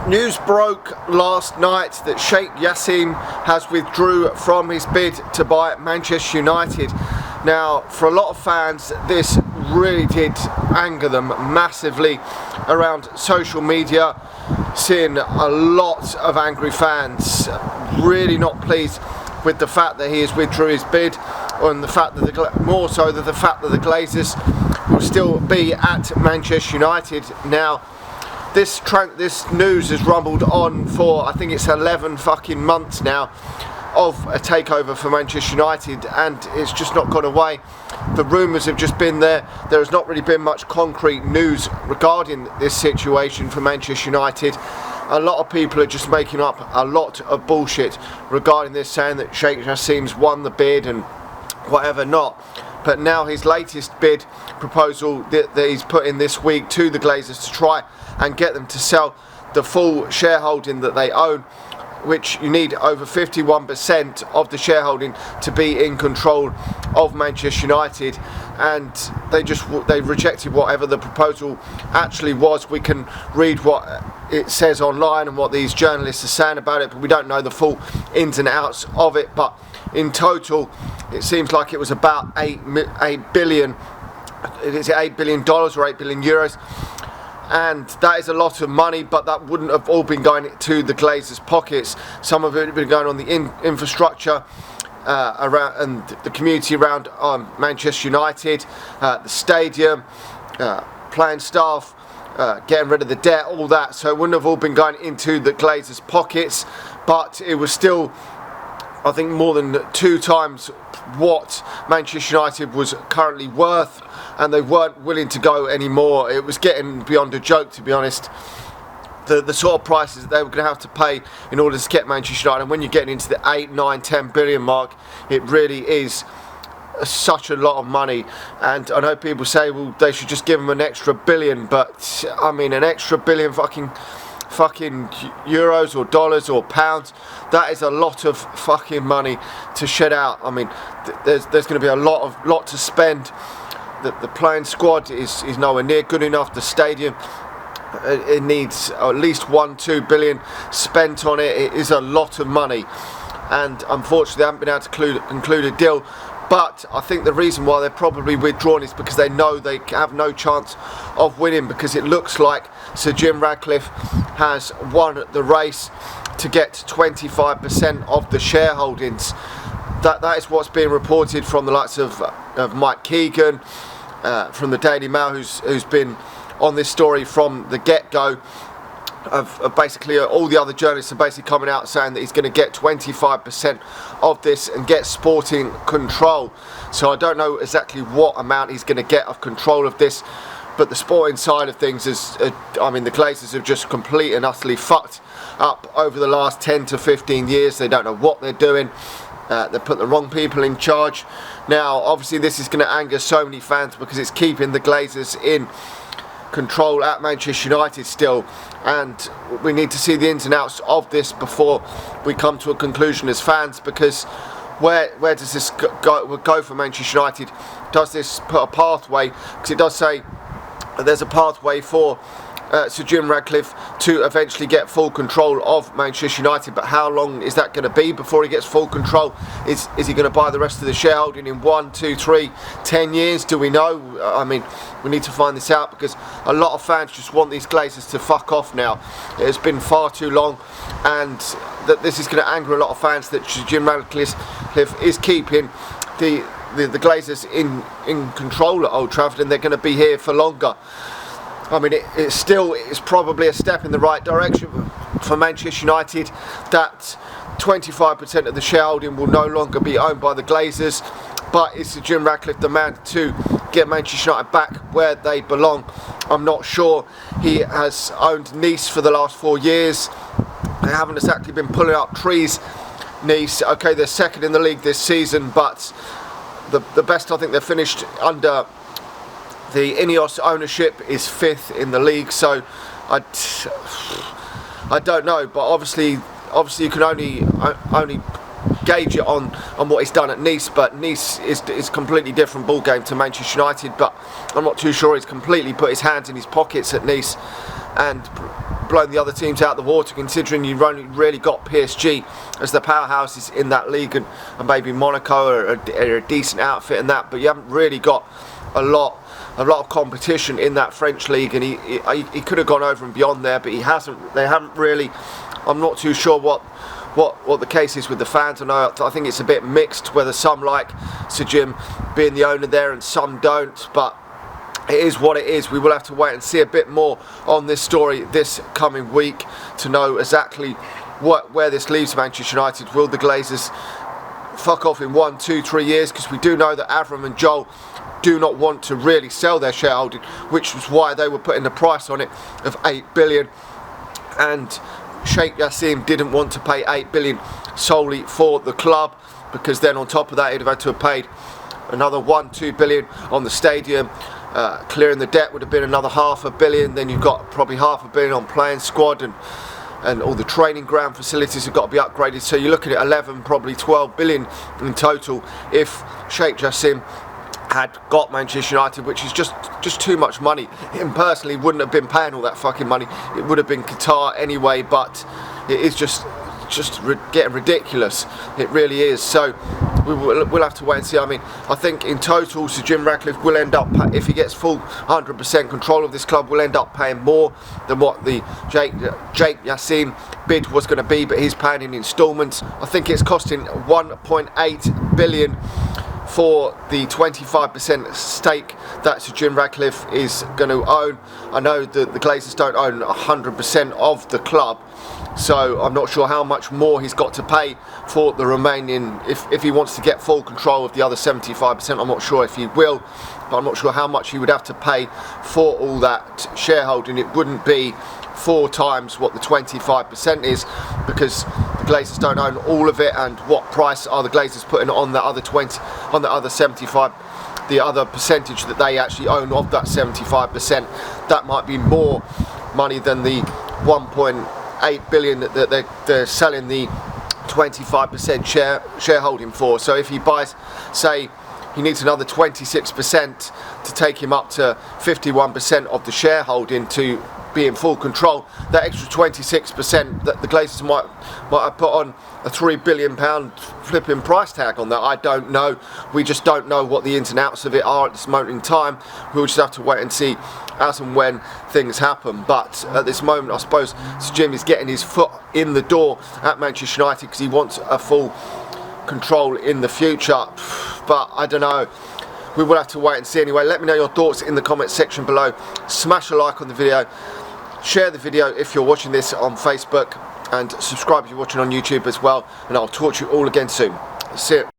News broke last night that Sheikh Yassim has withdrew from his bid to buy Manchester United. Now, for a lot of fans, this really did anger them massively around social media, seeing a lot of angry fans really not pleased with the fact that he has withdrew his bid, and the fact that more so than the fact that the Glazers will still be at Manchester United. Now, this news has rumbled on for, I think it's 11 fucking months now, of a takeover for Manchester United, and it's just not gone away. The rumours have just been there. There has not really been much concrete news regarding this situation for Manchester United. A lot of people are just making up a lot of bullshit regarding this, saying that Sheikh Yassim's won the bid and whatever not. But now his latest bid proposal that he's put in this week to the Glazers to try and get them to sell the full shareholding that they own, which you need over 51% of the shareholding to be in control of Manchester United, and they rejected whatever the proposal actually was. We can read what it says online and what these journalists are saying about it, but we don't know the full ins and outs of it. But in total, it seems like it was about $8 billion. Is it $8 billion or €8 billion? And that is a lot of money, but that wouldn't have all been going to the Glazers' pockets. Some of it had been going on the infrastructure around and the community around Manchester United, the stadium, playing staff, getting rid of the debt, all that. So it wouldn't have all been going into the Glazers' pockets, but it was still, I think, more than 2 times what Manchester United was currently worth, and they weren't willing to go anymore. It was getting beyond a joke, to be honest, the sort of prices that they were going to have to pay in order to get Manchester United. And when you're getting into the 8, 9, 10 billion mark, it really is such a lot of money. And I know people say, well, they should just give them an extra billion, but I mean, an extra billion fucking euros or dollars or pounds, that is a lot of fucking money to shed out. I mean, there's going to be a lot to spend. The playing squad is nowhere near good enough. The stadium, it needs at least 1-2 billion spent on it. It is a lot of money, and unfortunately they haven't been able to conclude a deal. But I think the reason why they're probably withdrawn is because they know they have no chance of winning, because it looks like Sir Jim Ratcliffe has won the race to get 25% of the shareholdings. That is what's being reported from the likes of Mike Keegan, from the Daily Mail, who's been on this story from the get-go. Of basically all the other journalists are basically coming out saying that he's going to get 25% of this and get sporting control. So I don't know exactly what amount he's going to get of control of this, but the sporting side of things is, I mean, the Glazers have just completely and utterly fucked up over the last 10 to 15 years. They don't know what they're doing. They put the wrong people in charge. Now, obviously, this is going to anger so many fans because it's keeping the Glazers in control at Manchester United still, and we need to see the ins and outs of this before we come to a conclusion as fans, because where does this go for Manchester United? Does this put a pathway, because it does say there's a pathway for Sir Jim Ratcliffe to eventually get full control of Manchester United, but how long is that going to be before he gets full control? Is he going to buy the rest of the shareholding in 1, 2, 3, 10 years? Do we know? I mean, we need to find this out, because a lot of fans just want these Glazers to fuck off now. It has been far too long, and that this is going to anger a lot of fans that Sir Jim Ratcliffe is keeping the Glazers in control at Old Trafford, and they're going to be here for longer. I mean, it's probably a step in the right direction for Manchester United, that 25% of the shareholding will no longer be owned by the Glazers. But is Jim Ratcliffe the man to get Manchester United back where they belong? I'm not sure. He has owned Nice for the last 4 years. They haven't exactly been pulling up trees, Nice. Okay, they're second in the league this season, but the best I think they've finished under the Ineos ownership is 5th in the league. So I don't know, but obviously you can only gauge it on what he's done at Nice, but Nice is a completely different ball game to Manchester United. But I'm not too sure he's completely put his hands in his pockets at Nice and blown the other teams out of the water, considering you've only really got PSG as the powerhouses in that league, and maybe Monaco are a decent outfit in that, but you haven't really got a lot of competition in that French league, and he could have gone over and beyond there, but he hasn't. They haven't really. I'm not too sure what the case is with the fans. I think it's a bit mixed, whether some like Sir Jim being the owner there and some don't, but it is what it is. We will have to wait and see a bit more on this story this coming week to know exactly where this leaves Manchester United. Will the Glazers fuck off in 1, 2, 3 years? Because we do know that Avram and Joel do not want to really sell their shareholding, which was why they were putting the price on it of 8 billion, and Sheikh Yassim didn't want to pay 8 billion solely for the club, because then on top of that he'd have had to have paid another 1-2 billion on the stadium. Clearing the debt would have been another £500 million. Then you've got probably £500 million on playing squad, and all the training ground facilities have got to be upgraded. So you're looking at 11, probably 12 billion in total if Sheikh Jassim had got Manchester United, which is just too much money. Him personally wouldn't have been paying all that fucking money. It would have been Qatar anyway, but it is just getting ridiculous. It really is. So we'll have to wait and see. I mean, I think in total Sir Jim Ratcliffe will end up, if he gets full 100% control of this club, will end up paying more than what the Jake Yassim bid was going to be, but he's paying in instalments. I think it's costing 1.8 billion for the 25% stake that Sir Jim Ratcliffe is going to own. I know that the Glazers don't own 100% of the club, so I'm not sure how much more he's got to pay for the remaining, if he wants to get full control of the other 75%. I'm not sure if he will, but I'm not sure how much he would have to pay for all that shareholding. It wouldn't be 4 times what the 25% is, because the Glazers don't own all of it. And what price are the Glazers putting on the other 20, on the other 75, the other percentage that they actually own of that 75%? That might be more money than the 1.8 billion that they're selling the 25% shareholding for. So if he buys, say, he needs another 26% to take him up to 51% of the shareholding to be in full control. That extra 26% that the Glazers might have put on a £3 billion flipping price tag on that. I don't know. We just don't know what the ins and outs of it are at this moment in time. We'll just have to wait and see as and when things happen. But at this moment, I suppose Sir Jim is getting his foot in the door at Manchester United because he wants a full control in the future. But I don't know. We will have to wait and see anyway. Let me know your thoughts in the comments section below. Smash a like on the video. Share the video if you're watching this on Facebook, and subscribe if you're watching on YouTube as well. And I'll talk to you all again soon. See you.